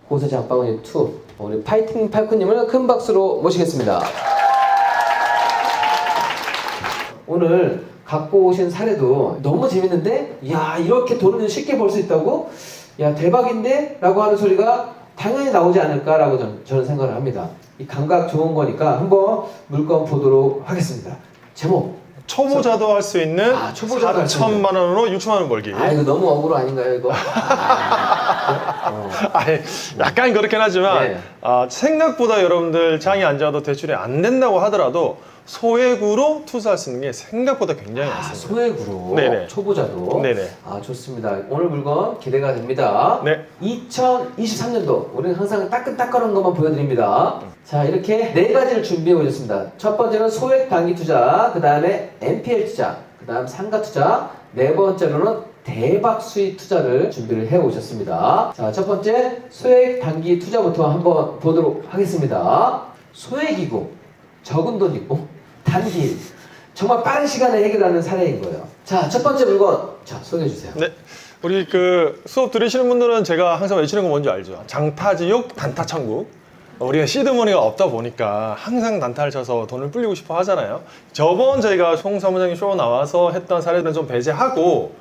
고세 장바구니 2 우리 파이팅 팔코님을 큰 박수로 모시겠습니다. 오늘 갖고 오신 사례도 너무 재밌는데, 야 이렇게 돈을 쉽게 벌 수 있다고? 야 대박인데? 라고 하는 소리가 당연히 나오지 않을까라고 저는 생각을 합니다. 이 감각 좋은 거니까 한번 물건 보도록 하겠습니다. 제목 초보자도 할 수 있는 초보자도 할수 있는. 4천만 원으로 6천만 원 벌기. 이거 너무 억울 아닌가요 이거? 아니, 약간 그렇긴 하지만 네. 생각보다 여러분들 장이 안 좋아도 대출이 안 된다고 하더라도 소액으로 투자할 수 있는 게 생각보다 굉장히 많습니다. 소액으로 네네. 초보자도. 네네. 좋습니다. 오늘 물건 기대가 됩니다. 네. 2023년도 우리는 항상 따끈따끈한 것만 보여드립니다. 자, 이렇게 네 가지를 준비해 보셨습니다. 첫 번째는 소액 단기 투자, 그 다음에 NPL 투자, 그 다음 상가 투자, 네 번째로는 대박 수익 투자를 준비를 해 오셨습니다. 자, 첫 번째 소액 단기 투자부터 한번 보도록 하겠습니다. 소액이고 적은 돈이고 단기, 정말 빠른 시간에 해결하는 사례인 거예요. 자, 첫 번째 물건, 자, 소개해 주세요. 네. 우리 그 수업 들으시는 분들은 제가 항상 외치는 거 뭔지 알죠? 장타지옥 단타천국. 우리가 시드머니가 없다 보니까 항상 단타를 쳐서 돈을 불리고 싶어 하잖아요. 저번 저희가 송 사무장님 쇼 나와서 했던 사례들은 좀 배제하고,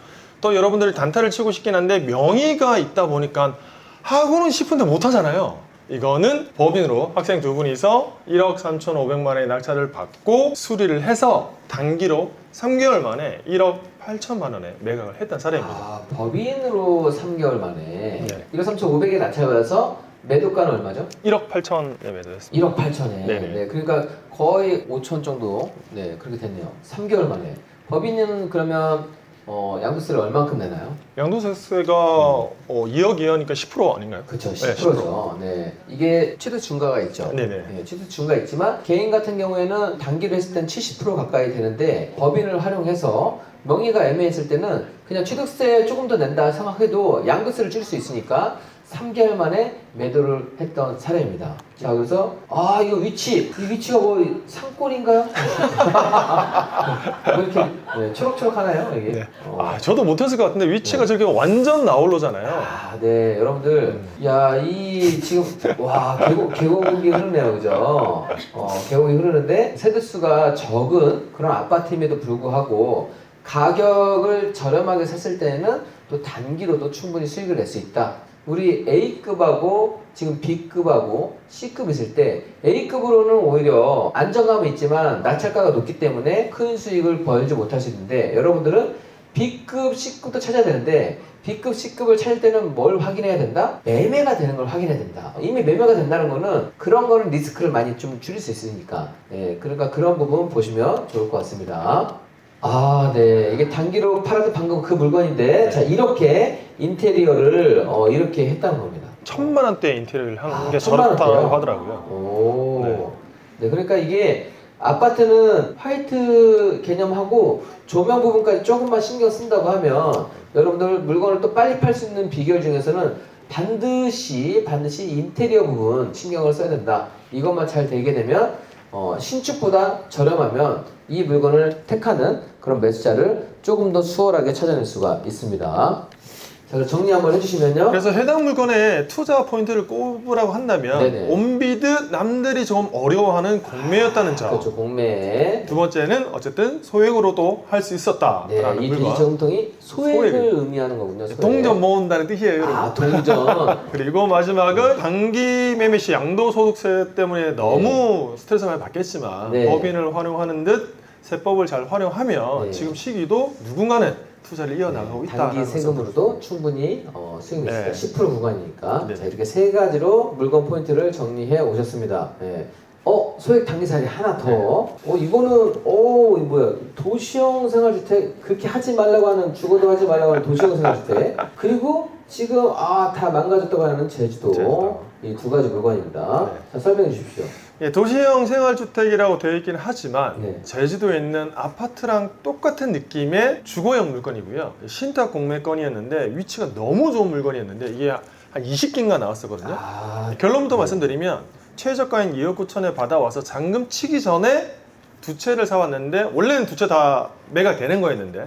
또 여러분들이 단타를 치고 싶긴 한데 명의가 있다 보니까 하고는 싶은데 못 하잖아요. 이거는 법인으로 학생 두 분이서 1억 3,500만 원의 낙찰을 받고 수리를 해서 단기로 3개월 만에 1억 8천만 원에 매각을 했던 사례입니다. 법인으로 3개월 만에 네. 1억 3,500에 낙찰받아서 매도가는 얼마죠? 1억 8천에 매도했습니다. 1억 8천에. 네네. 네, 그러니까 거의 5천 정도. 네, 그렇게 됐네요. 3개월 만에. 법인은 그러면 양도세를 얼만큼 내나요? 양도세가 2억 이하니까 10% 아닌가요? 그렇죠, 네, 10%죠. 네, 이게 취득 중과가 있죠. 네네. 네, 취득 중과 있지만 개인 같은 경우에는 단기로 했을 땐 70% 가까이 되는데, 법인을 활용해서 명의가 애매했을 때는 그냥 취득세 조금 더 낸다 생각해도 양도세를 줄 수 있으니까 3개월 만에 매도를 했던 사례입니다. 자, 그래서 이거 이 위치가 뭐 산골인가요? 왜 이렇게 초록초록하나요 이게? 네. 저도 못했을 것 같은데 위치가 저렇게 완전 나홀로잖아요. 네, 여러분들, 야, 이 지금 계곡이 흐르네요, 그죠? 계곡이 흐르는데 세대수가 적은 그런 아파트임에도 불구하고 가격을 저렴하게 샀을 때는 또 단기로도 충분히 수익을 낼 수 있다. 우리 A급하고 지금 B급하고 C급 있을 때 A급으로는 오히려 안정감은 있지만 낙찰가가 높기 때문에 큰 수익을 벌지 못할 수 있는데, 여러분들은 B급, C급도 찾아야 되는데 B급, C급을 찾을 때는 뭘 확인해야 된다? 매매가 되는 걸 확인해야 된다. 이미 매매가 된다는 거는 그런 거는 리스크를 많이 좀 줄일 수 있으니까. 그러니까 그런 부분 보시면 좋을 것 같습니다. 네. 이게 단기로 팔아도 방금 그 물건인데, 자, 이렇게 인테리어를 이렇게 했다는 겁니다. 1,000만 원대 인테리어를 하는 게 1,000만 원대요? 저렇다고 하더라고요. 네, 그러니까 이게 아파트는 화이트 개념하고 조명 부분까지 조금만 신경 쓴다고 하면, 여러분들 물건을 또 빨리 팔 수 있는 비결 중에서는 반드시 인테리어 부분 신경을 써야 된다. 이것만 잘 되게 되면 신축보다 저렴하면 이 물건을 택하는 그런 매수자를 조금 더 수월하게 찾아낼 수가 있습니다. 자, 그럼 정리 한번 해주시면요. 그래서 해당 물건에 투자 포인트를 꼽으라고 한다면 네네. 온비드 남들이 좀 어려워하는 공매였다는 점. 그렇죠, 공매. 두 번째는 어쨌든 소액으로도 할 수 있었다라는 이 물건. 돼지저금통이 소액을 의미하는 거군요. 소액. 동전 모은다는 뜻이에요, 여러분. 동전. 그리고 마지막은 단기 매매 시 양도소득세 때문에 너무 스트레스 많이 받겠지만 법인을 활용하는 듯 세법을 잘 활용하면 지금 시기도 누군가는 투자를 이어나가고 있다. 단기 세금으로도 충분히 수익이 있습니다. 10% 구간이니까. 네. 자, 이렇게 세 가지로 물건 포인트를 정리해 오셨습니다. 소액 단기 사례 하나 더. 이거는 이거 뭐야? 도시형 생활주택, 그렇게 하지 말라고 하는, 죽어도 하지 말라고 하는 도시형 생활주택. 그리고 지금 다 망가졌다고 하는 제주도. 이 두 가지 물건입니다. 자, 설명해 주십시오. 도시형 생활주택이라고 되어 있긴 하지만 제주도에 있는 아파트랑 똑같은 느낌의 주거형 물건이고요. 신탁 공매건이었는데 위치가 너무 좋은 물건이었는데 이게 한 20개인가 나왔었거든요. 결론부터 말씀드리면 최저가인 2억 9천에 받아와서 잔금 치기 전에 두 채를 사왔는데, 원래는 두 채 다 매각되는 거였는데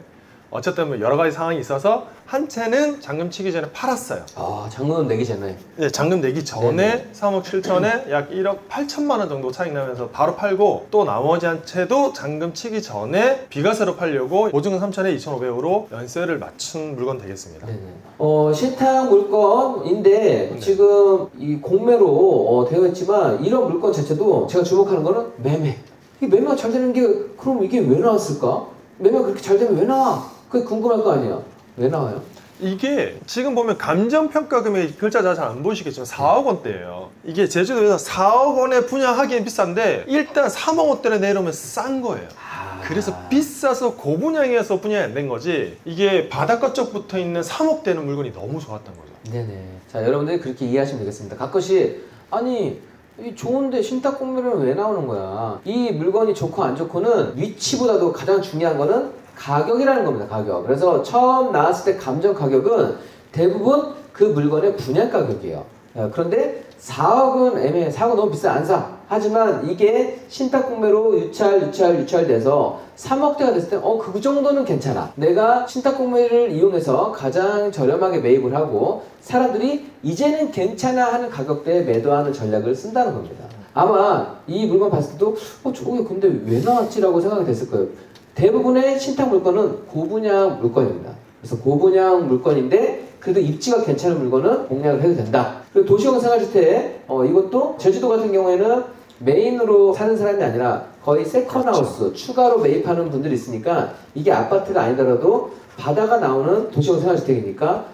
어쨌든 뭐 여러 가지 상황이 있어서 한 채는 잔금 치기 전에 팔았어요. 아, 잔금 내기 전에. 네, 잔금 내기 전에 네네. 3억 7천에 약 1억 8천만 원 정도 차익 나면서 바로 팔고, 또 나머지 한 채도 잔금 치기 전에 비과세로 팔려고 보증금 3천에 2,500으로 연세를 맞춘 물건 되겠습니다. 네네. 신탁 물건인데 네. 지금 이 공매로 되어 있지만 이런 물건 자체도 제가 주목하는 거는 매매. 이 매매가 잘 되는 게 그럼 이게 왜 나왔을까? 매매가 그렇게 잘 되면 왜 나와? 그게 궁금할 거 아니야. 왜 나와요? 이게 지금 보면 감정평가 금액이 글자가 잘 안 보이시겠지만 4억 원대예요. 이게 제주도에서 4억 원에 분양하기엔 비싼데 일단 3억 원대에 내려오면 싼 거예요. 그래서 비싸서 고분양해서 분양이 안 된 거지, 이게 바닷가 쪽 붙어 있는 3억 대는 물건이 너무 좋았던 거죠. 네네. 자, 여러분들이 그렇게 이해하시면 되겠습니다. 가끔씩 아니 이 좋은데 신탁 공매는 왜 나오는 거야? 이 물건이 좋고 안 좋고는 위치보다도 가장 중요한 거는 가격이라는 겁니다. 가격. 그래서 처음 나왔을 때 감정 가격은 대부분 그 물건의 분양 가격이에요. 그런데 4억은 애매해. 4억은 너무 비싸. 안 사. 하지만 이게 신탁 공매로 유찰돼서 3억대가 됐을 때 그 정도는 괜찮아. 내가 신탁 공매를 이용해서 가장 저렴하게 매입을 하고 사람들이 이제는 괜찮아 하는 가격대에 매도하는 전략을 쓴다는 겁니다. 아마 이 물건 봤을 때도 저게 근데 왜 나왔지라고 생각이 됐을 거예요. 대부분의 신탁 물건은 고분양 물건입니다. 그래서 고분양 물건인데 그래도 입지가 괜찮은 물건은 공략을 해도 된다. 그리고 도시형 생활주택 이것도 제주도 같은 경우에는 메인으로 사는 사람이 아니라 거의 세컨하우스, 그렇죠. 추가로 매입하는 분들이 있으니까 이게 아파트가 아니더라도 바다가 나오는 도시형 생활주택이니까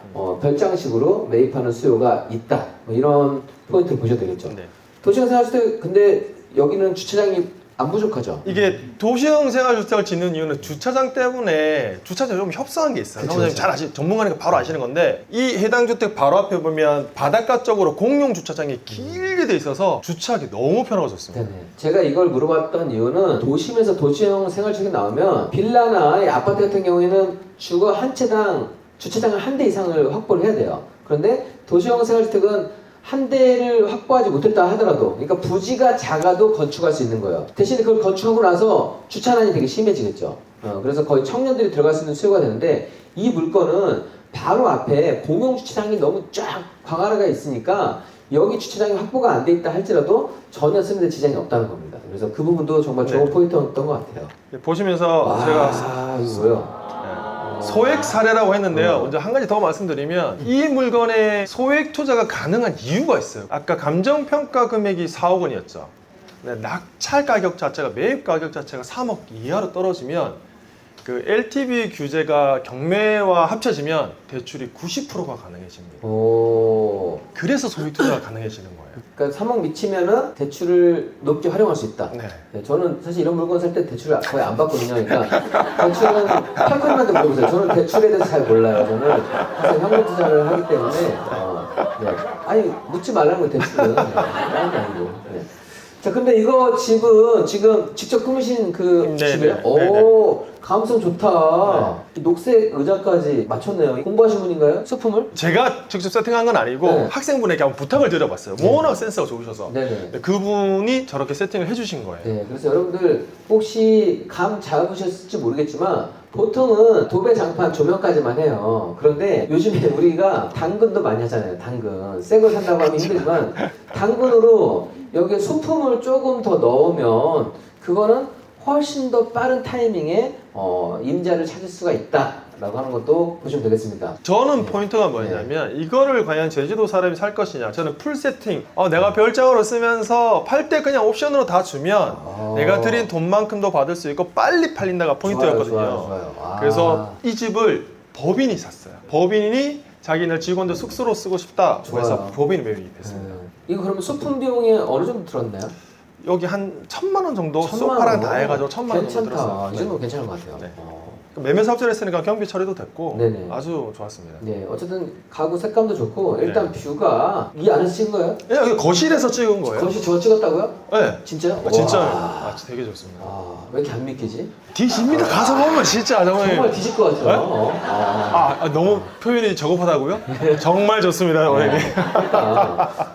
별장식으로 매입하는 수요가 있다. 뭐 이런 포인트를 보셔도 되겠죠. 네. 도시형 생활주택 근데 여기는 주차장이 안 부족하죠. 이게 도시형 생활주택을 짓는 이유는 주차장 때문에 주차장이 좀 협소한 게 있어요. 그쵸. 잘 전문가니까 바로 아시는 건데, 이 해당 주택 바로 앞에 보면 바닷가 쪽으로 공용 주차장이 길게 돼 있어서 주차하기 너무 편하고 좋습니다. 네네. 제가 이걸 물어봤던 이유는 도심에서 도시형 생활주택이 나오면 빌라나 아파트 같은 경우에는 주거 한 채당 주차장을 한 대 이상을 확보를 해야 돼요. 그런데 도시형 생활주택은 한 대를 확보하지 못했다 하더라도, 그러니까 부지가 작아도 건축할 수 있는 거예요. 대신에 그걸 건축하고 나서 주차난이 되게 심해지겠죠. 그래서 거의 청년들이 들어갈 수 있는 수요가 되는데, 이 물건은 바로 앞에 공용 주차장이 너무 쫙 광활하게 있으니까 여기 주차장이 확보가 안 돼 있다 할지라도 전혀 쓰는데 지장이 없다는 겁니다. 그래서 그 부분도 정말 좋은 포인트였던 것 같아요. 보시면서 제가 이거 뭐요? 소액 사례라고 했는데요. 먼저 한 가지 더 말씀드리면, 이 물건에 소액 투자가 가능한 이유가 있어요. 아까 감정평가 금액이 4억 원이었죠. 낙찰 가격 자체가, 매입 가격 자체가 3억 이하로 떨어지면 그 LTV 규제가 경매와 합쳐지면 대출이 90%가 가능해집니다. 오. 그래서 소액 투자가 가능해지는 거예요. 그러니까 3억 미치면은 대출을 높게 활용할 수 있다. 네. 저는 사실 이런 물건 살 때 대출을 거의 안 받거든요. 그러니까 대출은 형님한테 물어보세요. 저는 대출에 대해서 잘 몰라요. 저는 항상 현금 투자를 하기 때문에 네. 아니 묻지 말라는 거예요. 대출은. 아니고. 네. 자, 근데 이거 집은 지금 직접 꾸미신 그 네, 집이에요? 네, 오, 감성 좋다. 녹색 의자까지 맞췄네요. 공부하신 분인가요? 소품을? 제가 직접 세팅한 건 아니고 네. 학생분에게 한번 부탁을 드려봤어요. 워낙 센스가 좋으셔서. 네네. 그분이 저렇게 세팅을 해주신 거예요. 네, 그래서 여러분들 혹시 감 잡으셨을지 모르겠지만 보통은 도배 장판 조명까지만 해요. 그런데 요즘에 우리가 당근도 많이 하잖아요. 당근. 새 걸 산다고 하면 힘들지만 당근으로 여기에 소품을 조금 더 넣으면 그거는 훨씬 더 빠른 타이밍에 임자를 찾을 수가 있다라고 하는 것도 보시면 되겠습니다. 저는 네. 포인트가 뭐냐면 이거를 과연 제주도 사람이 살 것이냐. 저는 풀 세팅, 내가 별장으로 쓰면서 팔 때 그냥 옵션으로 다 주면 내가 드린 돈만큼도 받을 수 있고 빨리 팔린다가 포인트였거든요. 좋아요. 그래서 이 집을 법인이 샀어요. 법인이 자기네 직원들 숙소로 쓰고 싶다 그래서 법인이 매입했습니다. 이거 그러면 소품 비용이 어느 정도 들었나요? 여기 한 1,000만 원 정도 1,000만 소파랑 원? 다 해가지고 1,000만 원 정도 괜찮다. 들었어요. 이 정도 괜찮은 것 같아요. 네. 매매 사업자를 했으니까 경비 처리도 됐고 네네. 아주 좋았습니다. 네, 어쨌든 가구 색감도 좋고 일단 뷰가 이 안에서 찍은 거예요? 여기 거실에서 찍은 거예요. 거실 저 찍었다고요? 네. 진짜요? 진짜요. 와. 되게 좋습니다. 왜 이렇게 안 믿기지? 뒤집니다. 가서 보면 진짜 정말 뒤질 것 같아요. 네? 너무 표현이 저급하다고요? 정말 좋습니다, 원장님.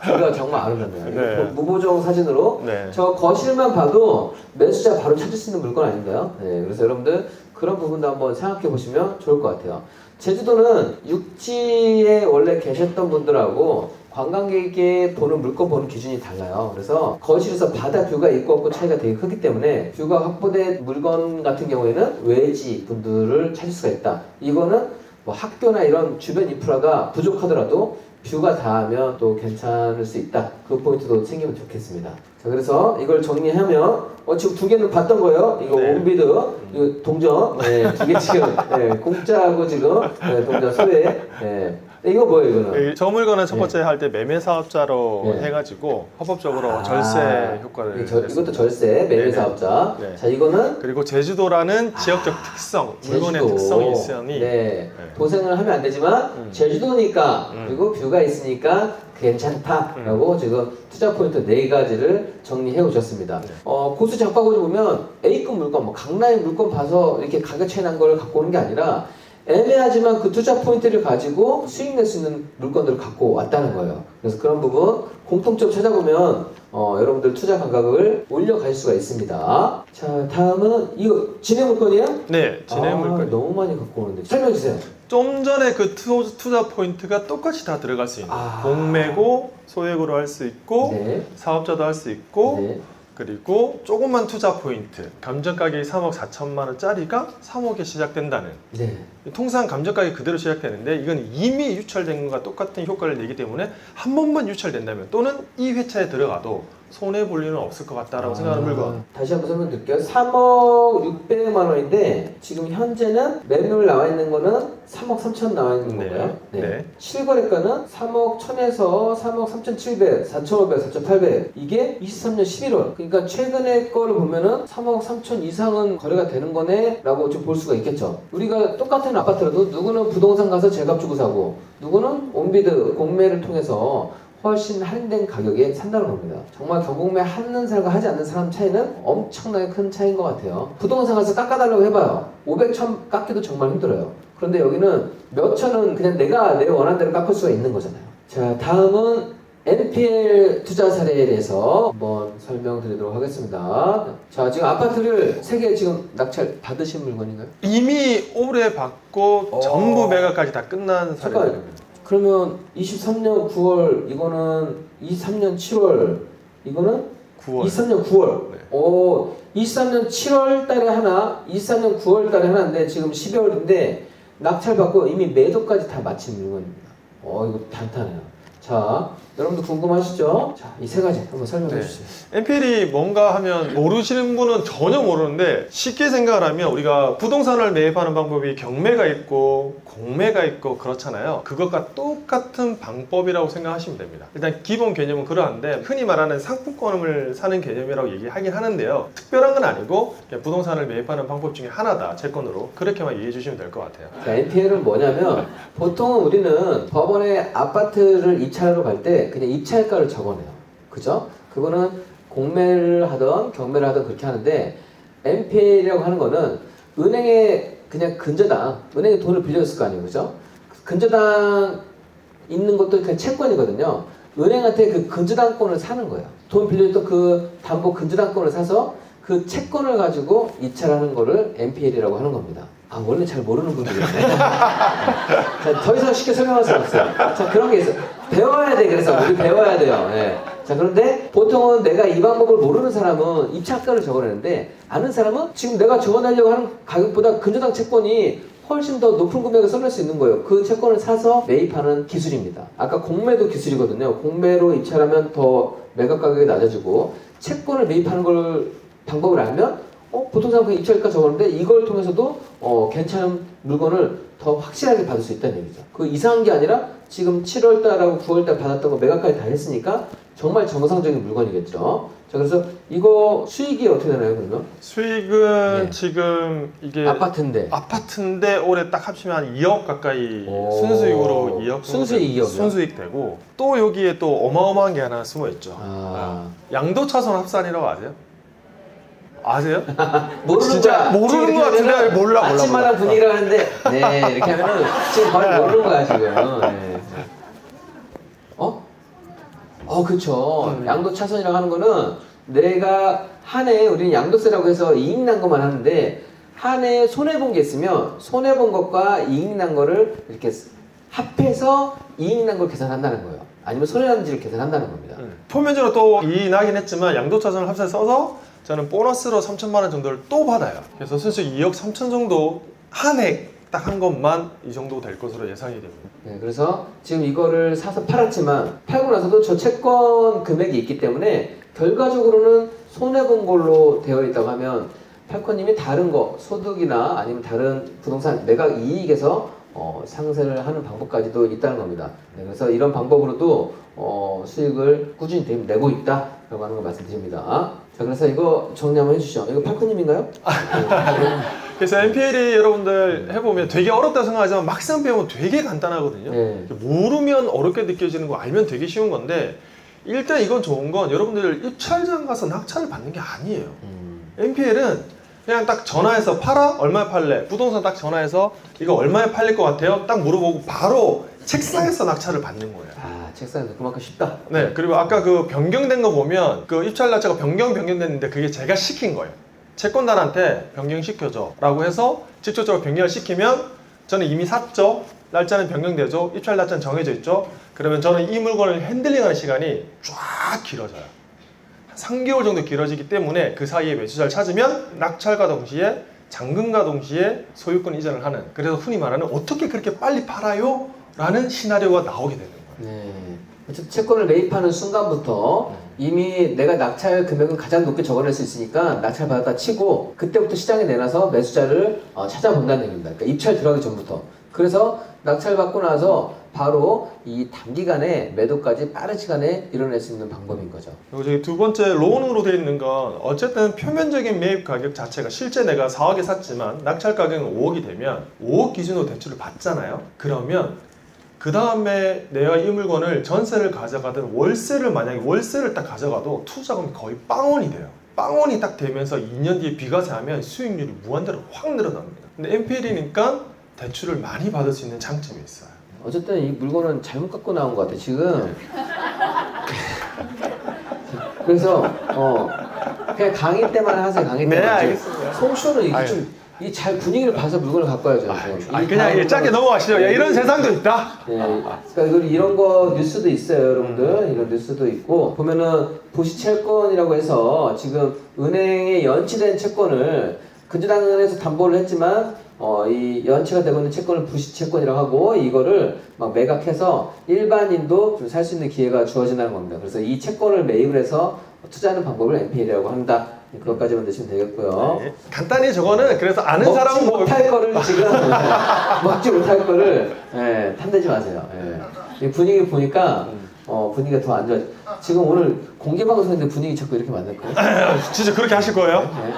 뷰가 정말 아름답네요. 네. 무보정 사진으로 네. 저 거실만 봐도 매수자 바로 찾을 수 있는 물건 아닌가요? 네, 그래서 여러분들 그런 부분도 한번 생각해 보시면 좋을 것 같아요. 제주도는 육지에 원래 계셨던 분들하고 관광객의 보는 물건 보는 기준이 달라요. 그래서 거실에서 바다 뷰가 있고 없고 차이가 되게 크기 때문에 뷰가 확보된 물건 같은 경우에는 외지 분들을 찾을 수가 있다. 이거는 뭐 학교나 이런 주변 인프라가 부족하더라도 뷰가 닿으면 또 괜찮을 수 있다. 그 포인트도 챙기면 좋겠습니다. 자, 그래서 이걸 정리하면 지금 두 개는 봤던 거예요. 이거 네. 온비드, 이거 동전, 네, 두 개 지금 공짜하고 지금 동전 소외. 네. 이거 뭐예요, 이거는? 저 물건은 첫 번째 할 때 매매 사업자로 네. 해가지고 합법적으로 아, 절세 효과를 이것도 냈습니다. 절세, 매매 네네. 사업자. 네. 자, 이거는 그리고 제주도라는 지역적 특성, 물건의 제주도. 특성이 있으니 네. 도생을 하면 안 되지만 제주도니까 그리고 뷰가 있으니까 괜찮다라고 지금 투자 포인트 4가지를 정리해 오셨습니다. 고수 장바구니 보면 A급 물건, 뭐 강남의 물건 봐서 이렇게 가격 차이 난 걸 갖고 오는 게 아니라 애매하지만 그 투자 포인트를 가지고 수익 낼 수 있는 물건들을 갖고 왔다는 거예요. 그래서 그런 부분 공통점 찾아보면 여러분들 투자 감각을 올려갈 수가 있습니다. 자, 다음은 이거 진행 물건이에요? 네, 진행 물건. 너무 많이 갖고 오는데 설명해 주세요. 좀 전에 그 투자 포인트가 똑같이 다 들어갈 수 있는 공매고 소액으로 할 수 있고 네. 사업자도 할 수 있고 네. 그리고 조그만 투자 포인트 감정 가격이 3억 4천만 원짜리가 3억에 시작된다는 네. 통상 감정 가격이 그대로 시작되는데 이건 이미 유찰된 것과 똑같은 효과를 내기 때문에 한 번만 유찰된다면 또는 이 회차에 들어가도 손해볼 일은 없을 것 같다라고 생각하는 물건. 다시 한번 설명드릴게요. 3억 600만 원인데 지금 현재는 매물 나와 있는 거는 3억 3천 나와 있는 네. 건가요? 네. 실거래가는 3억 1000에서 3억 3,700, 4,500, 4,800 이게 23년 11월 그러니까 최근에 거를 보면은 3억 3천 이상은 거래가 되는 거네 라고 좀 볼 수가 있겠죠. 우리가 똑같은 아파트라도 누구는 부동산 가서 제값 주고 사고 누구는 온비드 공매를 통해서 훨씬 할인된 가격에 산다는 겁니다. 정말 경공매 하는 사람과 하지 않는 사람 차이는 엄청나게 큰 차이인 것 같아요. 부동산 가서 깎아달라고 해봐요. 500, 1000 깎기도 정말 힘들어요. 그런데 여기는 몇 천은 그냥 내가 내 원하는 대로 깎을 수가 있는 거잖아요. 자, 다음은 NPL 투자 사례에 대해서 한번 설명드리도록 하겠습니다. 자, 지금 아파트를 3개 지금 낙찰 받으신 물건인가요? 이미 올해 받고 전부 매각까지 다 끝난 사례입니다. 잠깐. 그러면 23년 9월 이거는 23년 7월 이거는 9월. 23년 9월 네. 23년 7월 달에 하나 23년 9월 달에 하나인데 지금 12월인데 낙찰 받고 이미 매도까지 다 마친 물건입니다. 이거 단타네요. 자, 여러분들 궁금하시죠? 자, 이 3가지 한번 설명해 네. 주세요. NPL이 뭔가 하면 모르시는 분은 전혀 모르는데 쉽게 생각을 하면 우리가 부동산을 매입하는 방법이 경매가 있고 공매가 있고 그렇잖아요. 그것과 똑같은 방법이라고 생각하시면 됩니다. 일단 기본 개념은 그러한데 흔히 말하는 상품권을 사는 개념이라고 얘기하긴 하는데요. 특별한 건 아니고 그냥 부동산을 매입하는 방법 중에 하나다. 채권으로. 그렇게만 이해해 주시면 될 것 같아요. 자, NPL은 뭐냐면 보통은 우리는 법원에 아파트를 입찰하러 갈 때 그냥 입찰가를 적어내요. 그죠? 그거는 공매를 하던 경매를 하던 그렇게 하는데 NPL이라고 하는 거는 은행에 그냥 근저당 은행에 돈을 빌려줬을 거 아니에요. 그죠? 근저당 있는 것도 그냥 채권이거든요. 은행한테 그 근저당권을 사는 거예요. 돈 빌려줬던 그 담보 근저당권을 사서 그 채권을 가지고 입찰하는 거를 NPL이라고 하는 겁니다. 원래 잘 모르는 분들이네. 자, 더 이상 쉽게 설명할 수 없어요. 자, 그런 게 있어요. 배워야 돼. 그래서 우리 배워야 돼요. 네. 자, 그런데 보통은 내가 이 방법을 모르는 사람은 입찰가를 적어내는데 아는 사람은 지금 내가 적어내려고 하는 가격보다 근저당 채권이 훨씬 더 높은 금액을 써낼 수 있는 거예요. 그 채권을 사서 매입하는 기술입니다. 아까 공매도 기술이거든요. 공매로 입찰하면 더 매각 가격이 낮아지고 채권을 매입하는 걸 방법을 알면 부동산 그 입찰가 적었는데 이걸 통해서도 괜찮은 물건을 더 확실하게 받을 수 있다는 얘기죠. 그 이상한 게 아니라 지금 7월달하고 9월달 받았던 거 매각까지 다 했으니까 정말 정상적인 물건이겠죠. 자, 그래서 이거 수익이 어떻게 되나요, 그러면? 수익은 네. 지금 이게 아파트인데 올해 딱 합치면 한 2억 가까이 순수익으로 2억 순수익 2억이요? 순수익 되고 또 여기에 또 어마어마한 게 하나 숨어 있죠. 양도차손 합산이라고 아세요? 아세요? 모르는 진짜 거야. 모르는 거 같은데 몰라. 아침마당 분위기라고 하는데 네 이렇게 하면은 지금 거의 모르는 거야 지금. 네. 그렇죠. 양도 차선이라고 하는 거는 내가 한 해에 우리는 양도세라고 해서 이익 난 것만 하는데 한 해에 손해본 게 있으면 손해본 것과 이익 난 거를 이렇게 합해서 이익 난 걸 계산한다는 거예요. 아니면 손해난지를 계산한다는 겁니다. 표면적으로 또 이익 나긴 했지만 양도차손을 합산해 써서 저는 보너스로 3천만 원 정도를 또 받아요. 그래서 순수 2억 3천 정도 한 해 딱 한 것만 이 정도 될 것으로 예상이 됩니다. 네, 그래서 지금 이거를 사서 팔았지만 팔고 나서도 저 채권 금액이 있기 때문에 결과적으로는 손해본 걸로 되어 있다고 하면 팔코님이 다른 거 소득이나 아니면 다른 부동산 매각 이익에서 상세를 하는 방법까지도 있다는 겁니다. 네, 그래서 이런 방법으로도 수익을 꾸준히 내고 있다라고 하는 걸 말씀드립니다. 자, 그래서 이거 정리 한번 해주시죠. 이거 팔코님인가요? 그래서 NPL이 여러분들 해보면 되게 어렵다 생각하지만 막상 배우면 되게 간단하거든요. 네. 모르면 어렵게 느껴지는 거 알면 되게 쉬운 건데 일단 이건 좋은 건 여러분들 입찰장 가서 낙찰을 받는 게 아니에요. NPL은 그냥 딱 전화해서 팔아? 얼마에 팔래? 부동산 딱 전화해서 이거 얼마에 팔릴 것 같아요? 딱 물어보고 바로 책상에서 낙찰을 받는 거예요. 아, 책상에서 그만큼 쉽다. 네, 그리고 아까 그 변경된 거 보면 그 입찰 날짜가 변경됐는데 그게 제가 시킨 거예요. 채권단한테 변경시켜줘 라고 해서 직접적으로 변경을 시키면 저는 이미 샀죠. 날짜는 변경되죠. 입찰 날짜는 정해져 있죠. 그러면 저는 이 물건을 핸들링하는 시간이 쫙 길어져요. 3개월 정도 길어지기 때문에 그 사이에 매수자를 찾으면 낙찰과 동시에 잔금과 동시에 소유권 이전을 하는, 그래서 흔히 말하는 어떻게 그렇게 빨리 팔아요? 라는 시나리오가 나오게 되는 거예요. 네. 어쨌든 채권을 매입하는 순간부터 이미 내가 낙찰 금액은 가장 높게 적어낼 수 있으니까 낙찰 받았다 치고 그때부터 시장에 내놔서 매수자를 찾아본다는 얘기입니다. 그러니까 입찰 들어가기 전부터. 그래서 낙찰 받고 나서 바로 이 단기간에 매도까지 빠른 시간에 이뤄낼 수 있는 방법인 거죠. 그리고 저기 두 번째 론으로 되어 있는 건 어쨌든 표면적인 매입 가격 자체가 실제 내가 4억에 샀지만 낙찰 가격은 5억이 되면 5억 기준으로 대출을 받잖아요. 그러면 그 다음에 내가 이 물건을 전세를 가져가든 월세를 만약에 월세를 딱 가져가도 투자금이 거의 빵원이 돼요. 빵원이 딱 되면서 2년 뒤에 비과세하면 수익률이 무한대로 확 늘어납니다. 근데 NPL이니까 대출을 많이 받을 수 있는 장점이 있어요. 어쨌든 이 물건은 잘못 갖고 나온 것 같아 지금. 그래서 그냥 강의 때만 하세요. 강의 때만. 네, 알겠습니다. 송쇼는 이게 좀 이 잘 분위기를 봐서 물건을 갖고 와야죠. 그냥 짧게 넘어가시죠. 야, 이런 세상도 있다. 네, 그러니까 이런 거 뉴스도 있어요, 여러분들. 이런 뉴스도 있고 보면은 부시채권이라고 해서 지금 은행에 연체된 채권을 근저당은에서 담보를 했지만 이 연체가 되고 있는 채권을 부시채권이라고 하고 이거를 막 매각해서 일반인도 좀 살 수 있는 기회가 주어진다는 겁니다. 그래서 이 채권을 매입을 해서 투자하는 방법을 NPL이라고 한다. 그것까지만 드시면 되겠고요. 네. 간단히 저거는 그래서 아는 사람은 먹지 못할 거를 지금 먹지 못할 거를 탐내지 마세요. 이 분위기 보니까 분위기가 더 안 좋아. 지금 오늘 공개 방송인데 분위기 자꾸 이렇게 만들 거예요? 진짜 그렇게 하실 거예요? 네.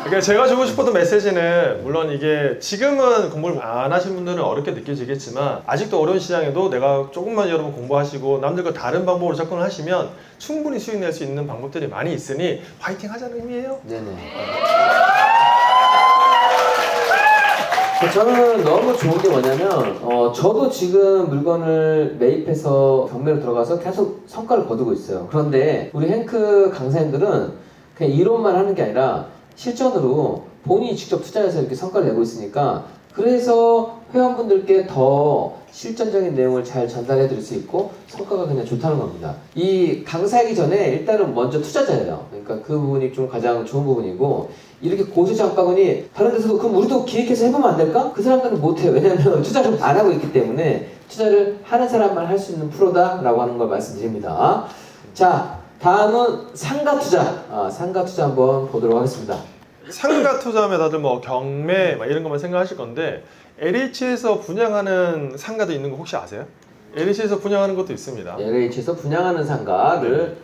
그러니까 제가 주고 싶었던 메시지는 물론 이게 지금은 공부를 안 하신 분들은 어렵게 느껴지겠지만 아직도 어려운 시장에도 내가 조금만 여러분 공부하시고 남들과 다른 방법으로 접근을 하시면 충분히 수익 낼 수 있는 방법들이 많이 있으니 화이팅 하자는 의미예요. 네네. 저는 너무 좋은 게 뭐냐면 저도 지금 물건을 매입해서 경매로 들어가서 계속 성과를 거두고 있어요. 그런데 우리 행크 강사님들은 그냥 이론만 하는 게 아니라 실전으로 본인이 직접 투자해서 이렇게 성과를 내고 있으니까 그래서 회원분들께 더 실전적인 내용을 잘 전달해 드릴 수 있고 성과가 그냥 좋다는 겁니다. 이 강사하기 전에 일단은 먼저 투자자예요. 그러니까 그 부분이 좀 가장 좋은 부분이고 이렇게 고수 장바구니 다른 데서도 그럼 우리도 기획해서 해보면 안 될까? 그 사람들은 못해요. 왜냐하면 투자를 안 하고 있기 때문에 투자를 하는 사람만 할 수 있는 프로다라고 하는 걸 말씀드립니다. 자, 다음은 상가 투자. 상가 투자 한번 보도록 하겠습니다. 상가 투자하면 다들 뭐 경매 막 이런 것만 생각하실 건데 LH에서 분양하는 상가도 있는 거 혹시 아세요? LH에서 분양하는 것도 있습니다. LH에서 분양하는 상가를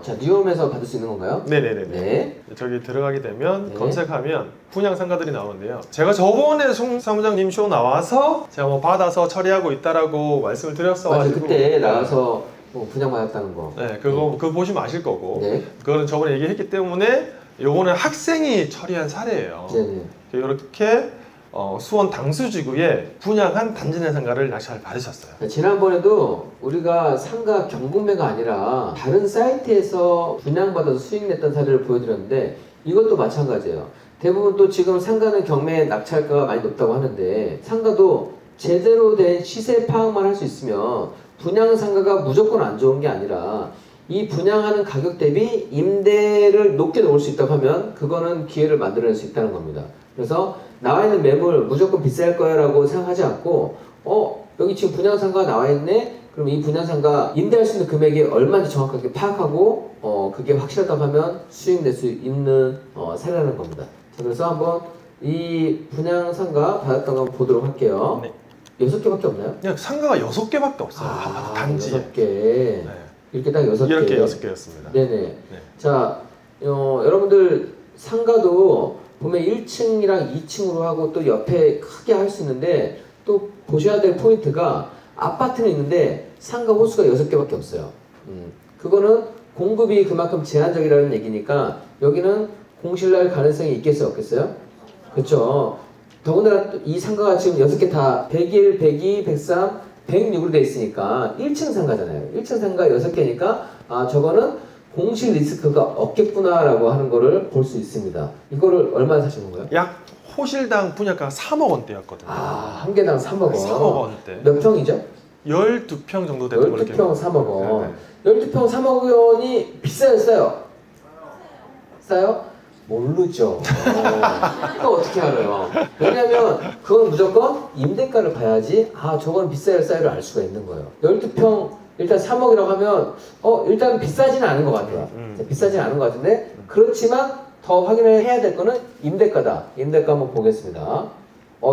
자 뉴홈에서 받을 수 있는 건가요? 네네네. 네. 저기 들어가게 되면 네. 검색하면 분양 상가들이 나오는데요. 제가 저번에 송 사무장님 쇼 나와서 제가 뭐 받아서 처리하고 있다라고 말씀을 맞아, 드렸어가지고 그때 나가서 분양 받았다는 거. 네, 그거 보시면 아실 거고 네. 그거는 저번에 얘기했기 때문에 요거는 학생이 처리한 사례예요. 네네. 이렇게 수원 당수지구에 분양한 단지 내 상가를 낙찰 받으셨어요. 지난번에도 우리가 상가 경북매가 아니라 다른 사이트에서 분양받아서 수익 냈던 사례를 보여드렸는데 이것도 마찬가지예요. 대부분 또 지금 상가는 경매 낙찰가가 많이 높다고 하는데 상가도 제대로 된 시세 파악만 할 수 있으면 분양 상가가 무조건 안 좋은 게 아니라 이 분양하는 가격 대비 임대를 높게 놓을 수 있다고 하면 그거는 기회를 만들어낼 수 있다는 겁니다. 그래서 나와 있는 매물 무조건 비쌀 거야 라고 생각하지 않고 여기 지금 분양상가가 나와 있네? 그럼 이 분양상가 임대할 수 있는 금액이 얼마인지 정확하게 파악하고 그게 확실하다고 하면 수익 낼 수 있는 사례라는 겁니다. 자, 그래서 한번 이 분양상가 받았던 거 보도록 할게요. 네. 6개밖에 없나요? 그냥 상가가 6개밖에 없어요. 단지에. 6개. 네. 이렇게 딱 6개. 이렇게 6개였습니다. 네네. 네. 자, 여러분들 상가도 보면 1층이랑 2층으로 하고 또 옆에 크게 할 수 있는데 또 보셔야 될 포인트가 아파트는 있는데 상가 호수가 6개밖에 없어요. 그거는 공급이 그만큼 제한적이라는 얘기니까 여기는 공실날 가능성이 있겠어요, 없겠어요? 그렇죠. 더군다나 이 상가가 지금 6개 다 101, 102, 103, 106으로 돼 있으니까 1층 상가잖아요. 1층 상가 6개니까 저거는 공실 리스크가 없겠구나 라고 하는 거를 볼 수 있습니다. 이거를 얼마나 사신 건가요? 약 호실당 분양가가 3억 원대였거든요. 한 개당 3억 원. 3억 원대. 몇 평이죠? 12평 정도 되는 걸로 12평 3억 원. 네, 12평 3억 원이 비싸요, 싸요? 싸요? 모르죠. 이거 어떻게 알아요? 왜냐면 그건 무조건 임대가를 봐야지 저건 비싸요, 싸요를 알 수가 있는 거예요. 12평 일단 3억이라고 하면 일단 비싸지는 않은 것 같아요. 비싸지는 않은 것 같은데 그렇지만 더 확인을 해야 될 거는 임대가다. 임대가 한번 보겠습니다.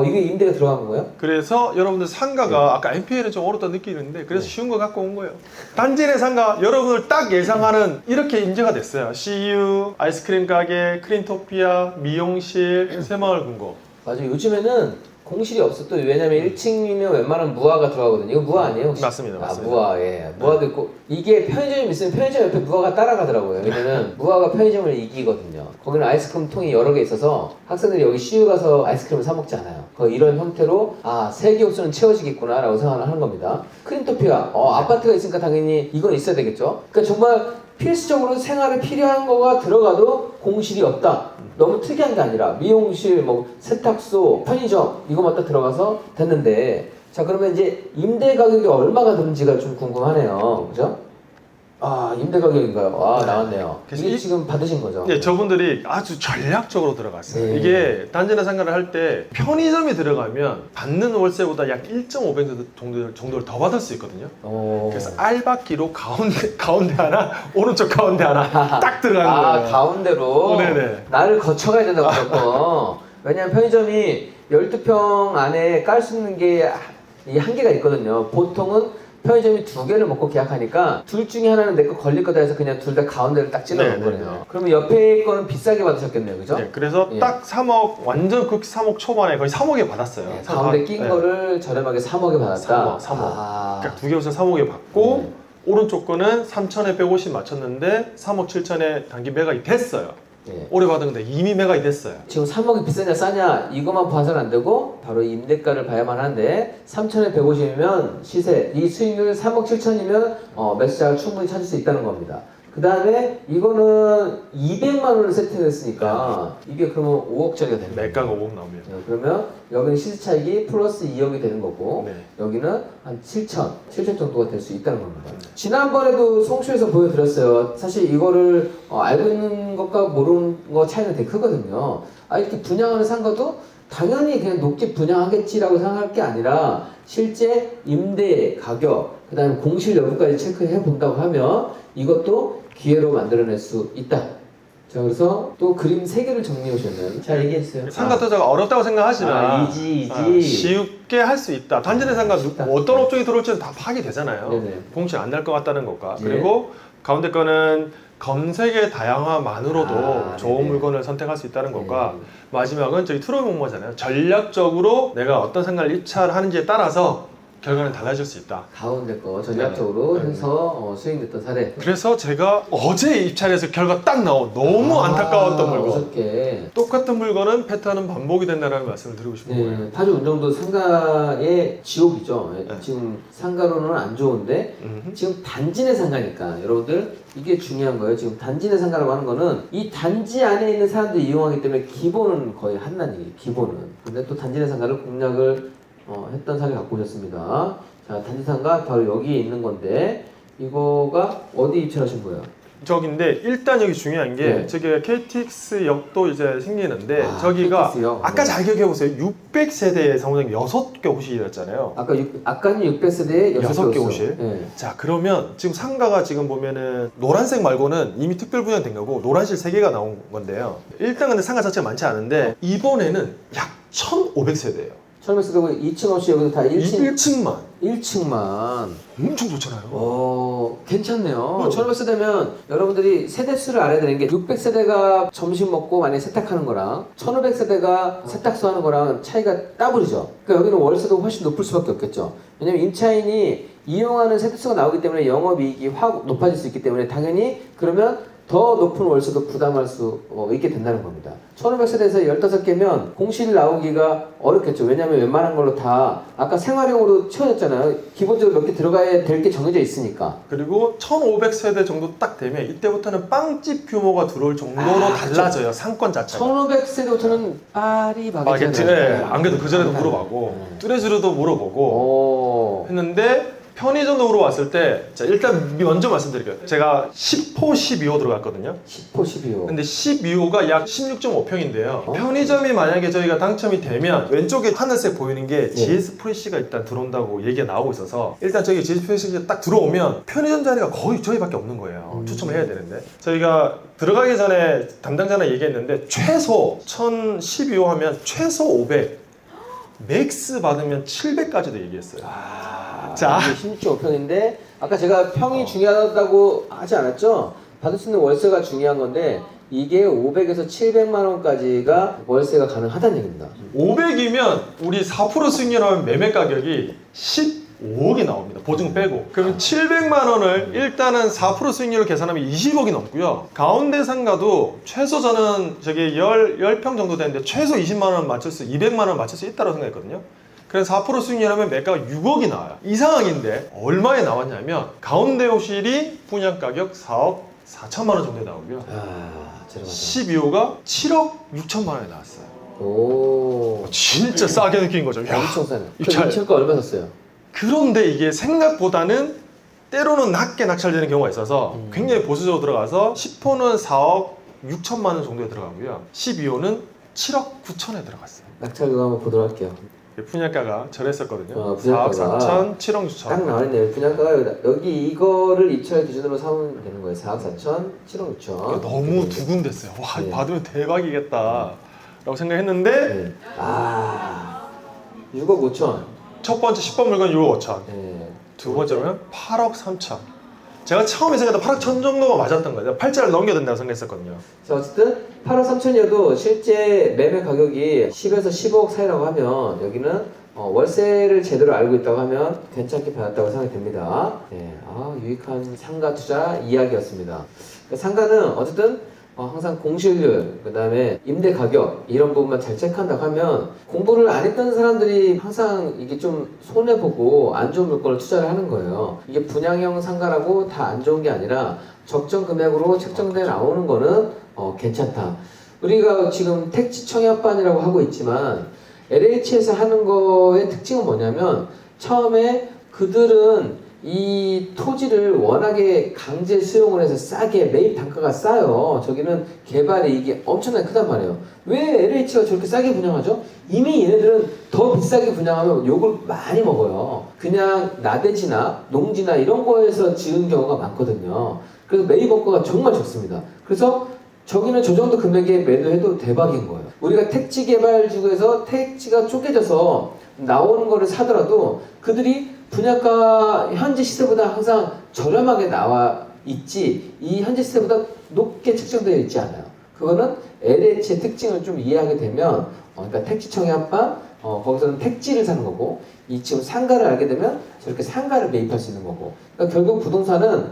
이게 임대가 들어간 거예요? 그래서 여러분들 상가가 아까 NPL은 좀 어렵다 느끼는데 그래서 쉬운 거 갖고 온 거예요. 단지 내 상가 여러분들 딱 예상하는 이렇게 인재가 됐어요. CU, 아이스크림 가게, 크린토피아, 미용실, 새마을금고. 맞아요. 요즘에는 공실이 없어도 왜냐면 1층이면 웬만하면 무화가 들어가거든요. 이거 무화 아니에요? 혹시? 맞습니다, 맞습니다. 무화, 예. 무화도 있고 이게 편의점이 있으면 편의점 옆에 무화가 따라가더라고요. 왜냐면 무화가 편의점을 이기거든요. 거기는 아이스크림 통이 여러 개 있어서 학생들이 여기 CU 가서 아이스크림을 사 먹지 않아요. 이런 형태로 세개 옵션은 채워지겠구나 라고 생각을 하는 겁니다. 크린토피아, 아파트가 있으니까 당연히 이건 있어야 되겠죠. 그러니까 정말 필수적으로 생활에 필요한 거가 들어가도 공실이 없다. 너무 특이한 게 아니라 미용실, 세탁소, 편의점 이거만 딱 들어가서 됐는데 자 그러면 이제 임대 가격이 얼마가 드는지가 좀 궁금하네요. 그죠? 임대 가격인가요? 네. 나왔네요. 그래서 이게 지금 받으신 거죠? 네, 저분들이 아주 전략적으로 들어갔어요. 네. 이게 단지나 상가를 할 때 편의점이 들어가면 받는 월세보다 약 1.5배 정도를 더 받을 수 있거든요. 그래서 알바끼로 가운데 하나, 오른쪽 가운데 하나 딱 들어가는 거예요. 가운데로 네네. 나를 거쳐가야 된다고 무조건. 왜냐면 편의점이 12평 안에 깔 수 있는 게 이 한계가 있거든요. 보통은 편의점이 2개를 먹고 계약하니까 둘 중에 하나는 내 거 걸릴 거다 해서 그냥 둘 다 가운데를 딱 찔러놓은 네네네. 거네요. 그러면 옆에 거는 비싸게 받으셨겠네요. 그죠? 네, 그래서 예. 딱 3억, 완전 극 3억 초반에 거의 3억에 받았어요. 네, 가운데 낀 거를 저렴하게 3억에 받았다. 3억. 그러니까 두 개 옷을 3억에 받고 오른쪽 거는 3천에 150 맞췄는데 3억 7천에 단기 매각이 됐어요. 예. 올해 받은 건데 이미 매각이 됐어요. 지금 3억이 비싸냐 싸냐 이것만 봐서는 안 되고 바로 임대가를 봐야만 하는데 3천에 150이면 시세 이 수익률 3억 7천이면 매수자가 충분히 찾을 수 있다는 겁니다. 그 다음에 이거는 200만 원을 세팅했으니까 이게 그러면 5억짜리가 되는 거예요. 매가가 5억 나오면. 그러면 여기는 시세 차익이 플러스 2억이 되는 거고 네. 여기는 한 7천 정도가 될 수 있다는 겁니다. 지난번에도 송출해서 보여드렸어요. 사실 이거를 알고 있는 것과 모르는 거 차이는 되게 크거든요. 이렇게 분양하는 상가도 당연히 그냥 높게 분양하겠지라고 생각할 게 아니라 실제 임대 가격, 그 다음에 공실 여부까지 체크해 본다고 하면 이것도 기회로 만들어낼 수 있다. 자, 그래서 또 그림 3개를 정리해 오셨네요. 자, 얘기해주세요. 상가 투자가 어렵다고 생각하지만 이지. 쉽게 할 수 있다. 단지 내 상가 쉽다. 어떤 업종이 들어올지는 다 파악이 되잖아요. 네네. 공실 안 날 것 같다는 것과 네. 그리고 가운데 거는 검색의 다양화만으로도 좋은 네네. 물건을 선택할 수 있다는 것과 네. 마지막은 저희 트로이 공모잖아요. 전략적으로 내가 어떤 상가를 입찰하는지에 따라서 결과는 달라질 수 있다. 가운데 거 전략적으로 네. 해서 수익냈던 사례. 그래서 제가 어제 입찰해서 결과 딱 나온 너무 안타까웠던 물건. 무섭게. 똑같은 물건은 패턴은 반복이 된다는 말씀을 드리고 싶은 거예요. 네, 파주 운정도 상가의 지옥이죠. 네. 지금 상가로는 안 좋은데 지금 단지 내 상가니까 여러분들 이게 중요한 거예요. 지금 단지 내 상가라고 하는 거는 이 단지 안에 있는 사람들이 이용하기 때문에 기본은 거의 한난이에요. 기본은. 근데 또 단지 내 상가를 공략을 했던 사례 갖고 오셨습니다. 자, 단지 상가 바로 여기에 있는 건데 이거가 어디 입찰하신 거예요? 저기인데 일단 여기 중요한 게 네. 저기 KTX 역도 이제 생기는데 아, 저기가 KTX 역. 아까 네. 잘 기억해 보세요. 600세대의 상호장 6개 호실이었잖아요. 아까는 600세대에 6개 호실. 네. 자, 그러면 지금 상가가 지금 보면은 노란색 말고는 이미 특별 분양된 거고 노란실 3개가 나온 건데요. 일단 근데 상가 자체가 많지 않은데 이번에는 약 1,500세대예요. 1,500세대고 2층 없이 여기서 다 1층 1층만 1층만. 엄청 좋잖아요. 괜찮네요. 1,500세대면 여러분들이 세대수를 알아야 되는 게 600세대가 점심 먹고 만약에 세탁하는 거랑 1,500세대가 세탁소 하는 거랑 차이가 따블이죠. 그러니까 여기는 월세도 훨씬 높을 수밖에 없겠죠. 왜냐면 임차인이 이용하는 세대수가 나오기 때문에 영업이익이 확 높아질 수 있기 때문에 당연히 그러면 더 높은 월세도 부담할 수 있게 된다는 겁니다. 1,500세대에서 15개면 공실 나오기가 어렵겠죠. 왜냐하면 웬만한 걸로 다 아까 생활용으로 채워졌잖아요. 기본적으로 몇 개 들어가야 될 게 정해져 있으니까. 그리고 1,500세대 정도 딱 되면 이때부터는 빵집 규모가 들어올 정도로 달라져요. 상권 자체가. 1,500세대부터는 파리바게트. 네. 안 그래도 그전에도 물어보고 뚜레쥬르도 물어보고 했는데 편의점도 물어봤을 때 자, 일단 먼저 말씀드릴게요. 제가 10호, 12호 들어갔거든요. 10호, 12호. 근데 12호가 약 16.5평인데요. 편의점이 만약에 저희가 당첨이 되면 왼쪽에 하늘색 보이는 게 GS 프레시가 일단 들어온다고 얘기가 나오고 있어서 일단 저희 GS 프레시가 딱 들어오면 편의점 자리가 거의 저희밖에 없는 거예요. 추첨을 해야 되는데 저희가 들어가기 전에 담당자랑 얘기했는데 최소 1012호 하면 최소 500 맥스 받으면 700까지도 얘기했어요. 자, 16.5평인데 아까 제가 평이 중요하다고 하지 않았죠? 받을 수 있는 월세가 중요한 건데 이게 500에서 700만 원까지가 월세가 가능하다는 얘기입니다. 500이면 우리 4% 수익률하면 매매 가격이 15억이 나옵니다. 보증 빼고. 그러면 700만 원을 일단은 4% 수익률로 계산하면 20억이 넘고요. 가운데 상가도 최소 저는 저기 10평 정도 되는데 최소 20만 원 맞출 수, 200만 원 맞출 수 있다고 생각했거든요. 그래서 4% 수익률하면 매가가 6억이 나와요. 이 상황인데 얼마에 나왔냐면 가운데 호실이 분양 가격 4억 4천만 원 정도에 나오고요. 저렴하죠. 12호가 7억 6천만 원에 나왔어요. 오, 진짜 싸게 느낀 거죠. 야, 엄청 싸네. 입찰. 입찰가 얼마 샀어요? 그런데 이게 생각보다는 때로는 낮게 낙찰되는 경우가 있어서 굉장히 보수적으로 들어가서 10호는 4억 6천만 원 정도에 들어가고요. 12호는 7억 9천에 들어갔어요. 낙찰 한번 보도록 할게요. 분양가가 저랬었거든요. 분양가가 4억 4천, 7억 6천. 딱 나와있네요. 분양가가 여기 이거를 입찰 기준으로 사면 되는 거예요. 4억 4천, 7억 6천. 너무 두근댔어요. 와, 네. 받으면 대박이겠다. 라고 생각했는데 네. 6억 5천. 첫 번째 10번 물건 6억 5천. 네. 두 번째는 8억 3천. 제가 처음에 생각했던 8억 1천 정도가 맞았던 거예요. 8자를 넘겨야 된다고 생각했었거든요. 자, 어쨌든 8억 3천이어도 실제 매매 가격이 10에서 15억 사이라고 하면 여기는 월세를 제대로 알고 있다고 하면 괜찮게 받았다고 생각이 됩니다. 네, 유익한 상가 투자 이야기였습니다. 상가는 어쨌든 항상 공실률, 그 다음에 임대 가격 이런 부분만 잘 체크한다고 하면 공부를 안 했던 사람들이 항상 이게 좀 손해보고 안 좋은 물건을 투자를 하는 거예요. 이게 분양형 상가라고 다 안 좋은 게 아니라 적정 금액으로 책정돼 나오는 거는 괜찮다. 우리가 지금 택지 청약반이라고 하고 있지만 LH에서 하는 거의 특징은 뭐냐면 처음에 그들은 이 토지를 워낙에 강제 수용을 해서 싸게 매입 단가가 싸요. 저기는 개발 이익이 엄청나게 크단 말이에요. 왜 LH가 저렇게 싸게 분양하죠? 이미 얘네들은 더 비싸게 분양하면 욕을 많이 먹어요. 그냥 나대지나 농지나 이런 거에서 지은 경우가 많거든요. 그래서 매입 원가가 정말 적습니다. 그래서 저기는 저 정도 금액에 매도해도 대박인 거예요. 우리가 택지 개발주에서 택지가 쪼개져서 나오는 거를 사더라도 그들이 분양가 현재 시세보다 항상 저렴하게 나와 있지 이 현재 시세보다 높게 책정되어 있지 않아요. 그거는 LH의 특징을 좀 이해하게 되면 그러니까 택지 청약반 거기서는 택지를 사는 거고 이 지금 상가를 알게 되면 저렇게 상가를 매입할 수 있는 거고. 그러니까 결국 부동산은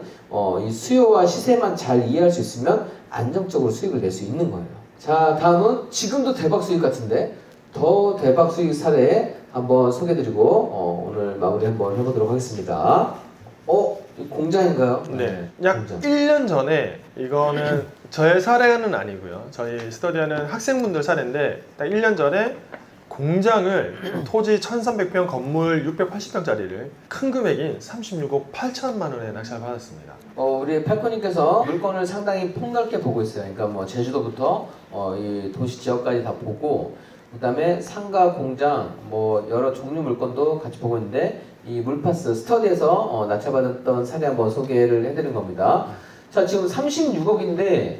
이 수요와 시세만 잘 이해할 수 있으면 안정적으로 수익을 낼 수 있는 거예요. 자, 다음은 지금도 대박 수익 같은데 더 대박 수익 사례 한번 소개드리고 오늘 마무리 한번 해보도록 하겠습니다. 이 공장인가요? 네. 약 공장. 1년 전에 이거는 저의 사례는 아니고요. 저희 스터디하는 학생분들 사례인데 딱 1년 전에 공장을 토지 1300평 건물 680평짜리를 큰 금액인 36억 8천만 원에 낙찰 받았습니다. 우리 팔코님께서 물건을 상당히 폭넓게 보고 있어요. 그러니까 뭐 제주도부터 이 도시 지역까지 다 보고, 그다음에 상가, 공장, 뭐 여러 종류 물건도 같이 보고 있는데 이 물파스 스터디에서 낙찰받았던 사례 한번 소개를 해드린 겁니다. 자, 지금 36억인데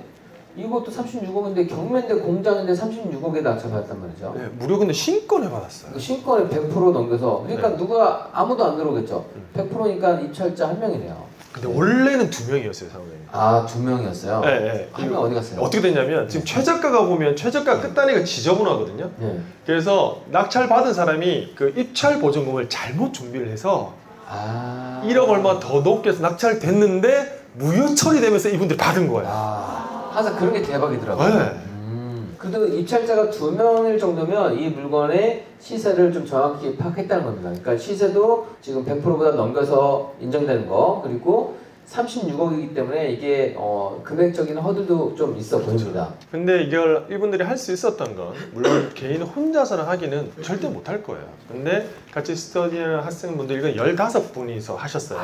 이것도 36억인데 경매인데 공장인데 36억에 낙찰받았단 말이죠. 네, 무료 근데 신권을 받았어요. 신권을 100% 넘겨서 그러니까 네. 누가 아무도 안 들어오겠죠. 100%니까 입찰자 한 명이네요. 근데 원래는 2명이었어요, 사모님. 아, 2명이었어요? 네, 네. 한 명 어디 갔어요? 어떻게 됐냐면 지금 최저가가 보면 최저가 끝단위가 지저분하거든요. 네. 그래서 낙찰 받은 사람이 그 입찰 보증금을 잘못 준비를 해서 1억 얼마 더 높게 해서 낙찰됐는데 무효 처리되면서 이분들이 받은 거예요. 항상 그런 게 대박이더라고요. 네. 그래도 입찰자가 2명일 정도면 이 물건의 시세를 좀 정확히 파악했다는 겁니다. 그러니까 시세도 지금 100%보다 넘겨서 인정되는 거, 그리고 36억이기 때문에 이게 금액적인 허들도 좀 있어 보입니다. 근데 이걸 이분들이 할 수 있었던 건 물론 개인 혼자서는 하기는 절대 못할 거예요. 근데 같이 스터디하는 학생분들 이건 15분이서 하셨어요.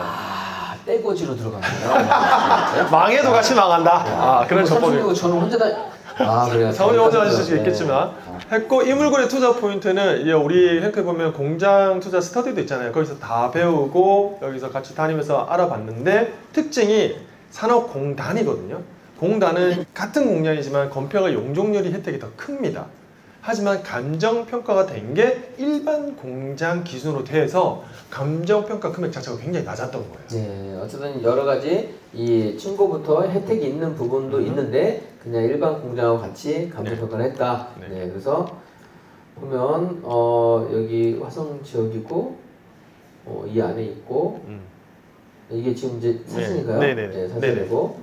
떼거지로 들어간 거예요. 망해도 같이 망한다. 그런 전법이. 36억 저는 혼자 그래요. 사모님 혼자 하실 수 있겠지만 했고, 이 물건의 투자 포인트는 이제 우리 행크에 보면 공장 투자 스터디도 있잖아요. 거기서 다 배우고 여기서 같이 다니면서 알아봤는데 특징이 산업공단이거든요. 공단은 같은 공장이지만 건폐가 용적률이 혜택이 더 큽니다. 하지만 감정평가가 된 게 일반 공장 기준으로 돼서 감정평가 금액 자체가 굉장히 낮았던 거예요. 네, 어쨌든 여러 가지 이 층고부터 혜택이 있는 부분도 있는데 그냥 일반 공장하고 같이 감정평가를 했다. 네. 네, 그래서 보면 여기 화성 지역이고 이 안에 있고 이게 지금 이제 사진인가요? 네네. 네, 사진이고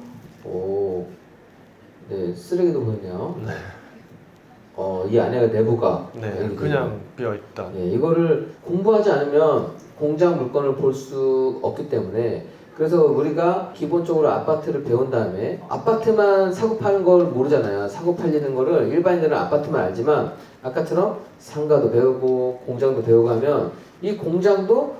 네, 쓰레기도 보이네요. 이 안에가 내부가 이렇게 그냥 비어 있다. 예, 이거를 공부하지 않으면 공장 물건을 볼 수 없기 때문에, 그래서 우리가 기본적으로 아파트를 배운 다음에 아파트만 사고 파는 걸 모르잖아요. 사고 팔리는 거를 일반인들은 아파트만 알지만 아까처럼 상가도 배우고 공장도 배우고 하면 이 공장도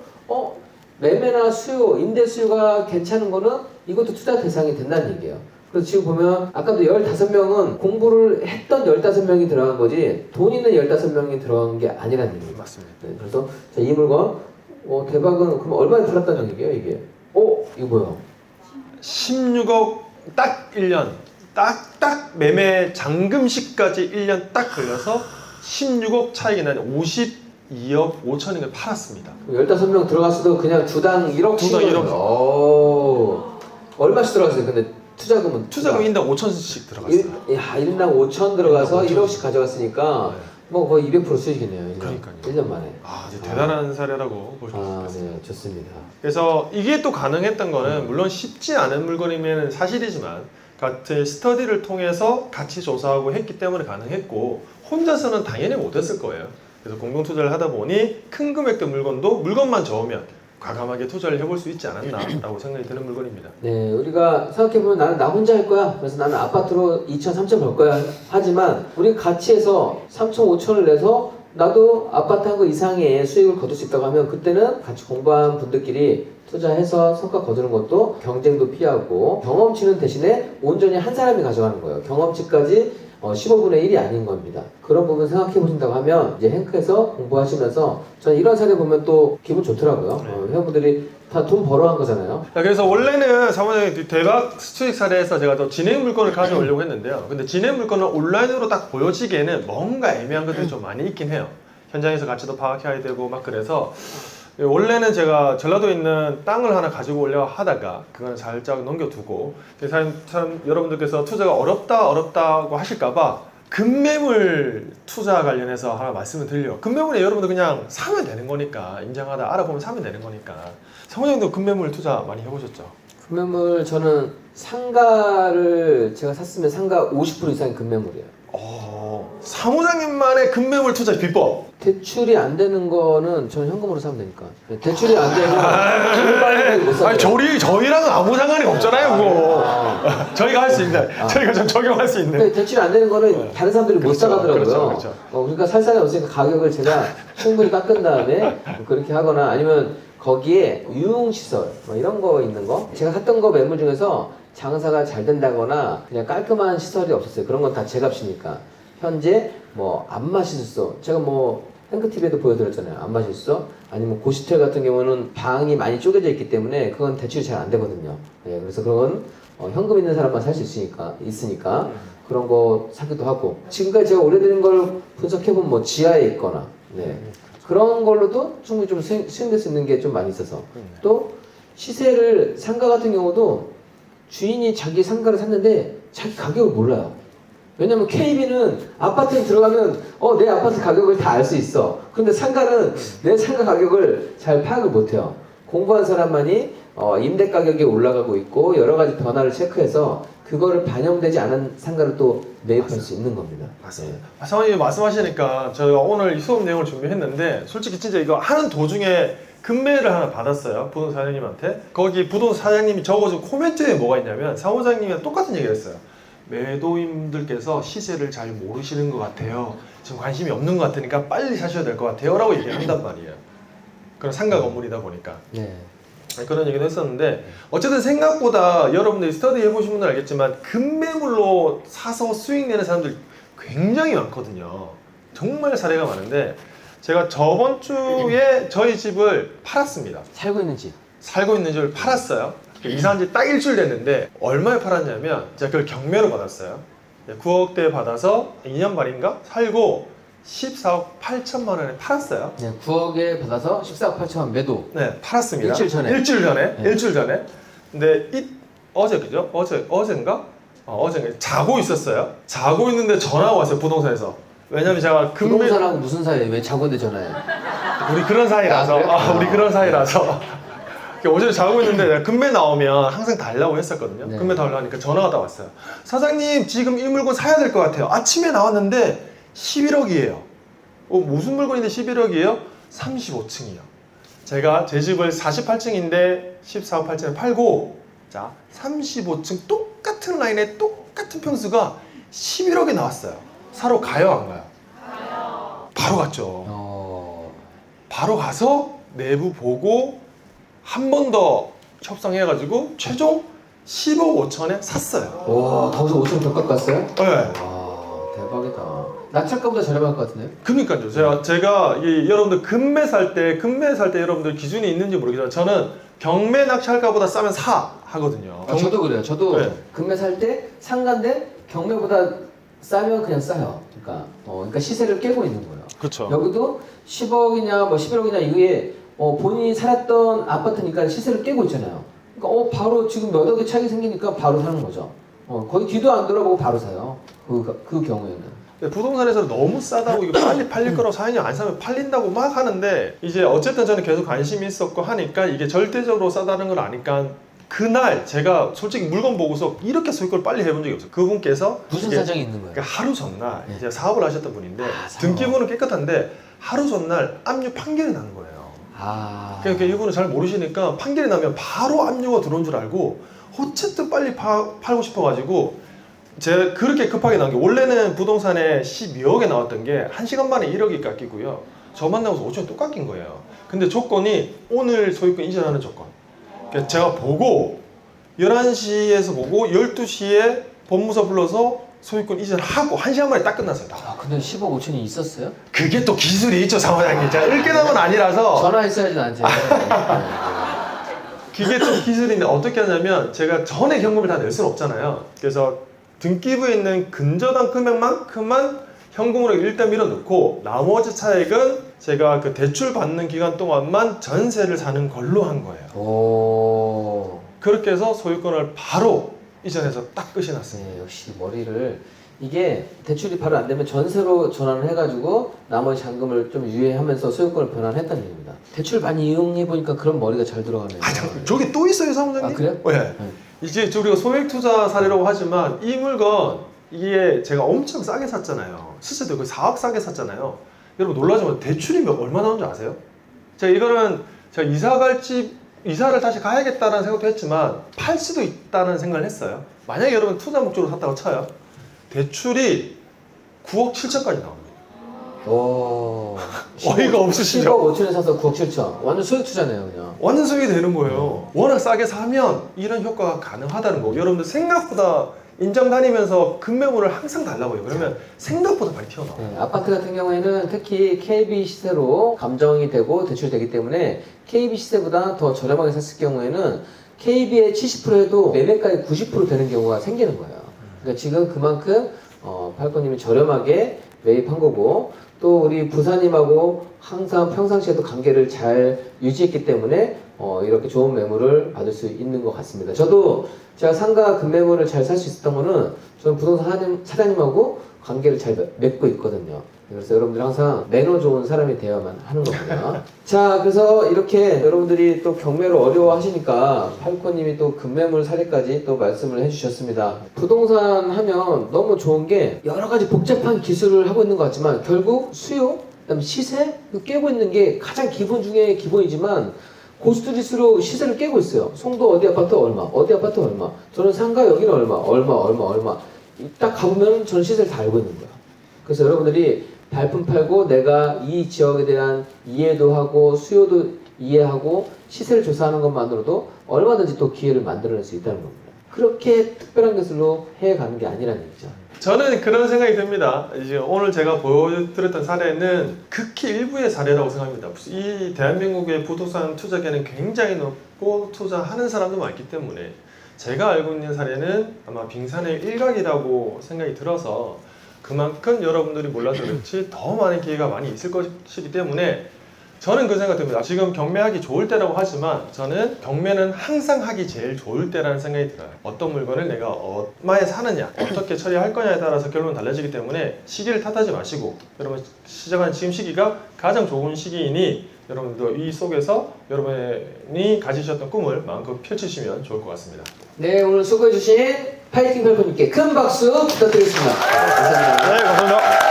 매매나 수요, 임대 수요가 괜찮은 거는 이것도 투자 대상이 된다는 얘기예요. 그래서 지금 보면 아까도 15명은 공부를 했던 15명이 들어간 거지 돈 있는 15명이 들어간 게 아니라는 얘기예요. 맞습니다. 네, 그래서 자, 이 물건 대박은 그럼 얼마에 팔았다는 얘기예요 이게? 이거 뭐야? 16억 딱 1년 딱 매매 잔금식까지 1년 딱 걸려서 16억 차익이 나는 52억 5천인을 팔았습니다. 15명 들어갔어도 그냥 주당 1억 주당 1억. 얼마씩 들어갔어요? 근데 투자금은 인당 5천씩 들어갔어요. 1인당 5천 들어가서 1억 1억씩 가져갔으니까 네. 뭐 거의 200% 수익이네요. 1년. 그러니까요. 1년 만에. 이제 대단한 사례라고 볼 수 있겠습니다. 네, 좋습니다. 그래서 이게 또 가능했던 거는 물론 쉽지 않은 물건이면 사실이지만 같은 스터디를 통해서 같이 조사하고 했기 때문에 가능했고, 혼자서는 당연히 못했을 거예요. 그래서 공동 투자를 하다 보니 큰 금액대 물건도 물건만 좋으면 과감하게 투자를 해볼 수 있지 않았나라고 생각이 드는 물건입니다. 네, 우리가 생각해보면 나는 나 혼자 할 거야. 그래서 나는 아파트로 2천, 3천 벌 거야. 하지만 우리 같이 해서 3천, 5천을 내서 나도 아파트 한 거 이상의 수익을 거둘 수 있다고 하면 그때는 같이 공부한 분들끼리 투자해서 성과 거두는 것도 경쟁도 피하고 경험치는 대신에 온전히 한 사람이 가져가는 거예요. 경험치까지 15분의 1이 아닌 겁니다. 그런 부분 생각해 보신다고 하면 이제 행크에서 공부하시면서 저는 이런 사례 보면 또 기분 좋더라고요. 회원분들이 다 돈 벌어 한 거잖아요. 그래서 원래는 사모님 대박 수익 사례에서 제가 또 진행 물건을 가져오려고 했는데요. 근데 진행 물건을 온라인으로 딱 보여지기에는 뭔가 애매한 것들이 좀 많이 있긴 해요. 현장에서 가치도 파악해야 되고 막 그래서 원래는 제가 전라도에 있는 땅을 하나 가지고 오려고 하다가 그거는 살짝 넘겨두고 여러분들께서 투자가 어렵다고 하실까봐 금매물 투자 관련해서 하나 말씀을 드려요. 금매물에 여러분들 그냥 사면 되는 거니까, 인정하다 알아보면 사면 되는 거니까. 사무장님도 금매물 투자 많이 해보셨죠? 금매물 저는 상가를 제가 샀으면 상가 50% 이상이 금매물이에요. 사무장님만의 금매물 투자 비법. 대출이 안 되는 거는 저는 현금으로 사면 되니까. 대출이 안 되면 돈을 빨리 못 사요. 아니 저희랑은 아무 상관이 없잖아요 그거. 저희가 할 수 있는, 저희가 좀 적용할 수 있는. 대출이 안 되는 거는 다른 사람들이 못 그렇죠, 사가더라고요. 그렇죠. 그러니까 살 사람이 없으니까 가격을 제가 충분히 깎은 다음에 그렇게 하거나 아니면 거기에 유흥시설 뭐 이런 거 있는 거 제가 샀던 거 매물 중에서 장사가 잘 된다거나 그냥 깔끔한 시설이 없었어요. 그런 건 다 제 값이니까. 현재 뭐 안마실소 제가 뭐 행크TV에도 보여드렸잖아요. 안마실소 아니면 고시텔 같은 경우는 방이 많이 쪼개져 있기 때문에 그건 대출이 잘 안 되거든요. 네, 그래서 그건 현금 있는 사람만 살 수 있으니까 그런 거 사기도 하고 지금까지 제가 오래된 걸 분석해보면 뭐 지하에 있거나 네. 그런 걸로도 충분히 좀 수행될 수 있는 게 좀 많이 있어서 또 시세를 상가 같은 경우도 주인이 자기 상가를 샀는데 자기 가격을 몰라요. 왜냐면 KB는 아파트에 들어가면 내 아파트 가격을 다 알 수 있어. 근데 상가는 내 상가 가격을 잘 파악을 못해요. 공부한 사람만이 임대 가격이 올라가고 있고 여러 가지 변화를 체크해서 그거를 반영되지 않은 상가를 또 매입할 수 있는 겁니다. 맞습니다. 사모님 말씀하시니까 저희가 오늘 이 수업 내용을 준비했는데 솔직히 진짜 이거 하는 도중에 금매를 하나 받았어요. 부동산 사장님한테. 거기 부동산 사장님이 적어준 코멘트에 뭐가 있냐면 사무장님이랑 똑같은 얘기를 했어요. 매도인들께서 시세를 잘 모르시는 것 같아요. 지금 관심이 없는 것 같으니까 빨리 사셔야 될 것 같아요 라고 얘기를 한단 말이에요. 그런 상가 건물이다 보니까. 네. 그런 얘기를 했었는데 어쨌든 생각보다 여러분들이 스터디 해보신 분들은 알겠지만 금매물로 사서 수익 내는 사람들 굉장히 많거든요. 정말 사례가 많은데 제가 저번 주에 저희 집을 팔았습니다. 살고 있는 집. 살고 있는 집을 팔았어요. 이사한 지 딱 일주일 됐는데 얼마에 팔았냐면 제가 그걸 경매로 받았어요. 9억대 받아서 2년 반인가 살고 14억 8천만 원에 팔았어요. 네, 9억에 받아서 14억 8천만 매도. 네, 팔았습니다. 일주일 전에. 네. 일주일 전에. 근데 어제 그죠? 어젠가 자고 있었어요. 자고 있는데 전화가 왔어요 부동산에서. 왜냐면 제가 부동산하고 무슨 사이에 왜 자고인데 전화해? 우리 그런 사이라서. 우리 그런 사이라서. 어제 자고 있는데 내가 금매 나오면 항상 달라고 했었거든요. 네. 금매 달라고 하니까 전화가 딱 왔어요. 사장님 지금 이 물건 사야 될 것 같아요. 아침에 나왔는데 11억이에요. 무슨 물건인데 11억이에요? 35층이요. 제가 제 집을 48층인데 14억 8천에 팔고 자 35층 똑같은 라인에 똑같은 평수가 11억에 나왔어요. 사러 가요 안 가요? 바로 갔죠. 바로 가서 내부 보고 한 번 더 협상해가지고 최종 10억 5천에 샀어요. 와, 거기서 5천 더 깎았어요? 네. 와, 대박이다. 낙찰가보다 저렴할 것 같은데요? 그러니까요. 제가 여러분들 금매 살 때 여러분들 기준이 있는지 모르겠지만 저는 경매 낙찰가보다 싸면 사 하거든요. 저도 그래요. 저도 네. 금매 살 때 상가인데 경매보다 싸면 그냥 싸요. 그러니까 시세를 깨고 있는 거예요. 그렇죠. 여기도 10억이냐 뭐 11억이냐 이게 본인이 살았던 아파트니까 시세를 깨고 있잖아요. 그러니까 바로 지금 몇 억의 차익이 생기니까 바로 사는 거죠. 거의 뒤도 안 돌아보고 바로 사요. 그 경우에는. 부동산에서 너무 싸다고 이거 빨리 팔릴 거라고 사연이 안 사면 팔린다고 막 하는데 이제 어쨌든 저는 계속 관심이 있었고 하니까 이게 절대적으로 싸다는 걸 아니까 그날 제가 솔직히 물건 보고서 이렇게 수익을 빨리 해본 적이 없어요. 그분께서 무슨 사정이 있는 거예요? 그러니까 하루 전날 네. 이제 사업을 하셨던 분인데 사업. 등기부는 깨끗한데 하루 전날 압류 판결이 난 거예요. 그러니까 이분은 잘 모르시니까 판결이 나면 바로 압류가 들어온 줄 알고 어쨌든 빨리 팔고 싶어가지고 제가 그렇게 급하게 나온 게 원래는 부동산에 12억에 나왔던 게 1시간 만에 1억이 깎이고요. 저 만나고서 5천이 또 깎인 거예요. 근데 조건이 오늘 소유권 이전하는 조건. 그러니까 제가 보고 11시에서 보고 12시에 법무사 불러서 소유권 이전하고 1시간 만에 딱 끝났어요. 근데 10억 5천이 있었어요? 그게 또 기술이 있죠, 사무장님. 제가 일개당은 아니라서. 전화했어야지 나한테. 그게 좀 기술인데 어떻게 하냐면 제가 전에 현금을 다 낼 수는 없잖아요. 그래서 등기부에 있는 근저당 금액만큼만 현금으로 일단 밀어넣고 나머지 차액은 제가 그 대출 받는 기간 동안만 전세를 사는 걸로 한 거예요. 그렇게 해서 소유권을 바로 이전해서 딱 끝이 났어요. 네, 역시 머리를 이게 대출이 바로 안 되면 전세로 전환을 해가지고 나머지 잔금을 좀 유예하면서 소유권을 변환했다는 얘기입니다. 대출 많이 이용해 보니까 그런 머리가 잘 들어가네요. 저기 또 있어요, 사무장님? 아, 그래요? 네. 네. 이제 우리가 소액 투자 사례라고 하지만 이 물건 이게 제가 엄청 싸게 샀잖아요. 시세도 거의 4억 싸게 샀잖아요. 여러분 놀라지만 대출이 얼마 나오는지 아세요? 제가 이거는 제가 이사를 다시 가야겠다는 생각도 했지만 팔 수도 있다는 생각을 했어요. 만약에 여러분 투자 목적으로 샀다고 쳐요. 대출이 9억 7천까지 나옵니다. 오. 어이가 없으시죠? 10억 5천에 사서 9억 7천. 완전 소액 투자네요, 그냥. 완전 수익이 되는 거예요. 워낙 싸게 사면 이런 효과가 가능하다는 거. 여러분들 생각보다 인장 다니면서 급매물을 항상 달라고 해요. 그러면 생각보다 많이 튀어나와요. 네, 아파트 같은 경우에는 특히 KB 시세로 감정이 되고 대출되기 때문에 KB 시세보다 더 저렴하게 샀을 경우에는 KB의 70%에도 매매가의 90% 되는 경우가 생기는 거예요. 그러니까 지금 그만큼 팔코님이 저렴하게 매입한 거고 또 우리 부사님하고 항상 평상시에도 관계를 잘 유지했기 때문에 이렇게 좋은 매물을 받을 수 있는 것 같습니다. 저도 제가 상가 급매물을 잘 살 수 있었던 거는 저는 부동산 사장님하고 관계를 잘 맺고 있거든요. 그래서 여러분들 항상 매너 좋은 사람이 되어야만 하는 겁니다. 자, 그래서 이렇게 여러분들이 또 경매를 어려워하시니까 팔코님이 또 급매물 사례까지 또 말씀을 해주셨습니다. 부동산 하면 너무 좋은 게 여러 가지 복잡한 기술을 하고 있는 것 같지만 결국 수요, 그다음에 시세 깨고 있는 게 가장 기본 중에 기본이지만 고스톱일수록 시세를 깨고 있어요. 송도 어디 아파트 얼마, 어디 아파트 얼마. 저는 상가 여기는 얼마. 딱 가보면 저는 시세를 다 알고 있는 거야. 그래서 여러분들이 발품 팔고 내가 이 지역에 대한 이해도 하고 수요도 이해하고 시세를 조사하는 것만으로도 얼마든지 또 기회를 만들어낼 수 있다는 겁니다. 그렇게 특별한 것으로 해가는 게 아니라는 얘기죠. 저는 그런 생각이 듭니다. 이제 오늘 제가 보여드렸던 사례는 극히 일부의 사례라고 생각합니다. 이 대한민국의 부동산 투자계는 굉장히 높고 투자하는 사람도 많기 때문에 제가 알고 있는 사례는 아마 빙산의 일각이라고 생각이 들어서 그만큼 여러분들이 몰라서 그렇지 더 많은 기회가 많이 있을 것이기 때문에 저는 그 생각 듭니다. 지금 경매하기 좋을 때라고 하지만 저는 경매는 항상 하기 제일 좋을 때라는 생각이 들어요. 어떤 물건을 내가 얼마에 사느냐, 어떻게 처리할 거냐에 따라서 결론은 달라지기 때문에 시기를 탓하지 마시고 여러분 시작한 지금 시기가 가장 좋은 시기이니 여러분도 이 속에서 여러분이 가지셨던 꿈을 마음껏 펼치시면 좋을 것 같습니다. 네, 오늘 수고해주신 파이팅 팔코님께 큰 박수 부탁드리겠습니다. 감사합니다. 네, 감사합니다.